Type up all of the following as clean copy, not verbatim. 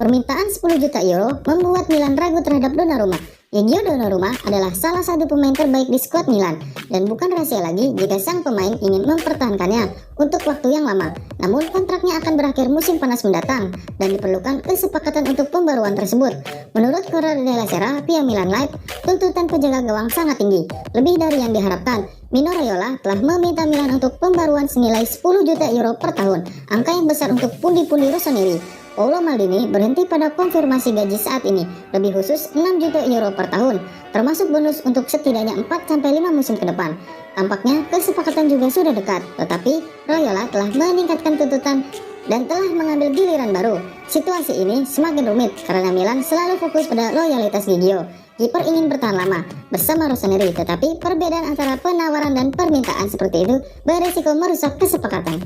Permintaan 10 juta euro membuat Milan ragu terhadap Donnarumma. Gigio Donnarumma adalah salah satu pemain terbaik di skuad Milan dan bukan rahasia lagi jika sang pemain ingin mempertahankannya untuk waktu yang lama. Namun kontraknya akan berakhir musim panas mendatang dan diperlukan kesepakatan untuk pembaruan tersebut. Menurut Corriere della Sera via Milan Live, tuntutan penjaga gawang sangat tinggi, lebih dari yang diharapkan. Mino Raiola telah meminta Milan untuk pembaruan senilai 10 juta euro per tahun, angka yang besar untuk pundi-pundi rossoneri. Paolo Maldini berhenti pada konfirmasi gaji saat ini, lebih khusus 6 juta euro per tahun, termasuk bonus untuk setidaknya 4-5 musim ke depan. Tampaknya kesepakatan juga sudah dekat, tetapi Raiola telah meningkatkan tuntutan dan telah mengambil giliran baru. Situasi ini semakin rumit karena Milan selalu fokus pada loyalitas Gigio. Kiper ingin bertahan lama bersama Rossoneri, tetapi perbedaan antara penawaran dan permintaan seperti itu beresiko merusak kesepakatan.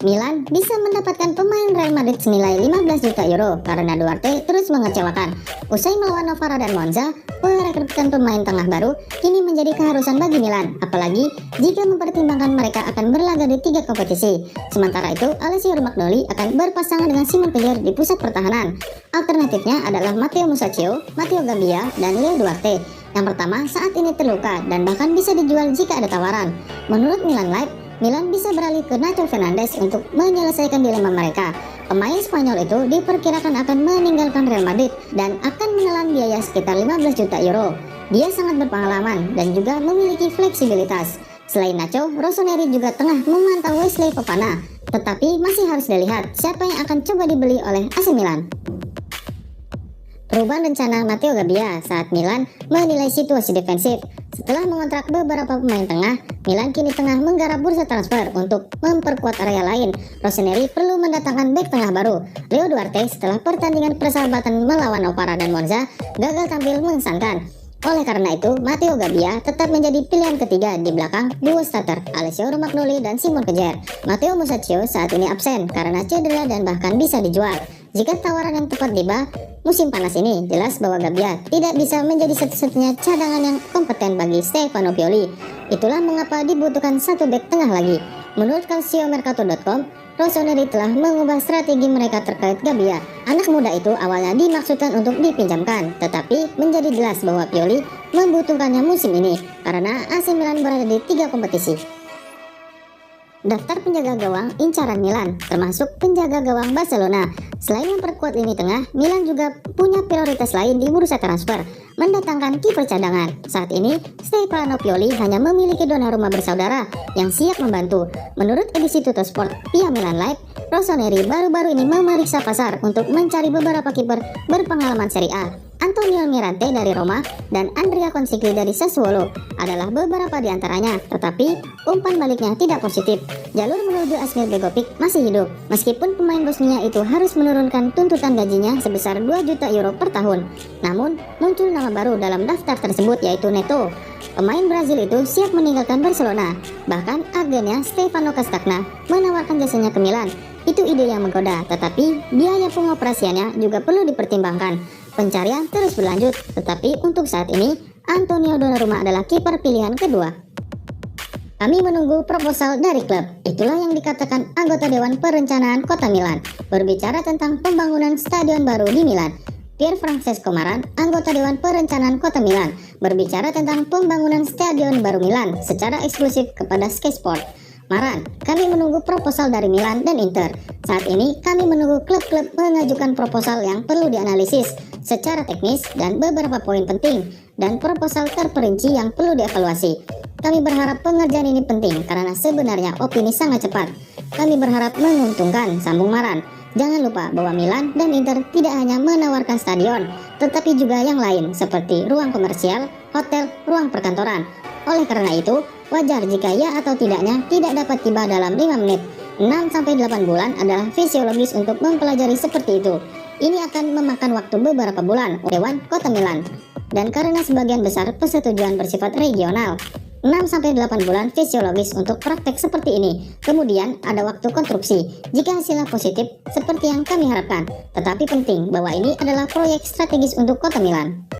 Milan bisa mendapatkan pemain Real Madrid senilai 15 juta euro karena Duarte terus mengecewakan. Usai melawan Novara dan Monza, perekrutan pemain tengah baru kini menjadi keharusan bagi Milan, apalagi jika mempertimbangkan mereka akan berlaga di 3 kompetisi. Sementara itu, Alessio Romagnoli akan berpasangan dengan Simon Kjaer di pusat pertahanan. Alternatifnya adalah Matteo Musacchio, Matteo Gabbia, dan Leo Duarte. Yang pertama saat ini terluka dan bahkan bisa dijual jika ada tawaran. Menurut Milan Live, Milan bisa beralih ke Nacho Fernandes untuk menyelesaikan dilema mereka. Pemain Spanyol itu diperkirakan akan meninggalkan Real Madrid dan akan menelan biaya sekitar 15 juta euro. Dia sangat berpengalaman dan juga memiliki fleksibilitas. Selain Nacho, Rossoneri juga tengah memantau Wesley Fofana, tetapi masih harus dilihat siapa yang akan coba dibeli oleh AC Milan. Perubahan rencana Matteo Gabbia saat Milan menilai situasi defensif. Setelah mengontrak beberapa pemain tengah, Milan kini tengah menggarap bursa transfer untuk memperkuat area lain. Rossoneri perlu mendatangkan bek tengah baru. Leo Duarte setelah pertandingan persahabatan melawan Novara dan Monza gagal tampil mengesankan. Oleh karena itu, Matteo Gabbia tetap menjadi pilihan ketiga di belakang duo starter Alessio Romagnoli dan Simon Kjaer. Matteo Musacchio saat ini absen karena cedera dan bahkan bisa dijual. Jika tawaran yang tepat tiba musim panas ini, jelas bahwa Gabbia tidak bisa menjadi satu-satunya cadangan yang kompeten bagi Stefano Pioli. Itulah mengapa dibutuhkan satu bek tengah lagi. Menurut calciomercato.com, Rossoneri telah mengubah strategi mereka terkait Gabbia. Anak muda itu awalnya dimaksudkan untuk dipinjamkan, tetapi menjadi jelas bahwa Pioli membutuhkannya musim ini karena AC Milan berada di 3 kompetisi. Daftar penjaga gawang incaran Milan, termasuk penjaga gawang Barcelona. Selain memperkuat lini tengah, Milan juga punya prioritas lain di bursa transfer, mendatangkan kiper cadangan. Saat ini, Stefano Pioli hanya memiliki Donnarumma bersaudara yang siap membantu. Menurut edisi Tuttosport via Milan Live, Rossoneri baru-baru ini memeriksa pasar untuk mencari beberapa kiper berpengalaman Serie A. Antonio Mirante dari Roma dan Andrea Consigli dari Sassuolo adalah beberapa di antaranya, tetapi umpan baliknya tidak positif. Jalur menuju Asmir Begovic masih hidup, meskipun pemain Bosnia itu harus menurunkan tuntutan gajinya sebesar 2 juta euro per tahun. Namun, muncul nama baru dalam daftar tersebut yaitu Neto. Pemain Brazil itu siap meninggalkan Barcelona. Bahkan agennya Stefano Castagna menawarkan jasanya ke Milan. Itu ide yang menggoda, tetapi biaya pengoperasiannya juga perlu dipertimbangkan. Pencarian terus berlanjut, tetapi untuk saat ini Antonio Donnarumma adalah kiper pilihan kedua. Kami menunggu proposal dari klub. Itulah yang dikatakan anggota Dewan Perencanaan Kota Milan berbicara tentang pembangunan stadion baru di Milan. Pier Francesco Maran, anggota Dewan Perencanaan Kota Milan, berbicara tentang pembangunan stadion baru Milan secara eksklusif kepada Sky Sport. Maran, kami menunggu proposal dari Milan dan Inter. Saat ini kami menunggu klub-klub mengajukan proposal yang perlu dianalisis secara teknis dan beberapa poin penting dan proposal terperinci yang perlu dievaluasi. Kami berharap pengerjaan ini penting karena sebenarnya opini sangat cepat. Kami berharap menguntungkan, sambung Maran. Jangan lupa bahwa Milan dan Inter tidak hanya menawarkan stadion, tetapi juga yang lain seperti ruang komersial, hotel, ruang perkantoran. Oleh karena itu, wajar jika ya atau tidaknya tidak dapat tiba dalam 5 menit. 6-8 bulan adalah fisiologis untuk mempelajari seperti itu. Ini akan memakan waktu beberapa bulan Dewan Kota Milan. Dan karena sebagian besar persetujuan bersifat regional, 6-8 bulan fisiologis untuk praktek seperti ini. Kemudian ada waktu konstruksi jika hasilnya positif seperti yang kami harapkan. Tetapi penting bahwa ini adalah proyek strategis untuk Kota Milan.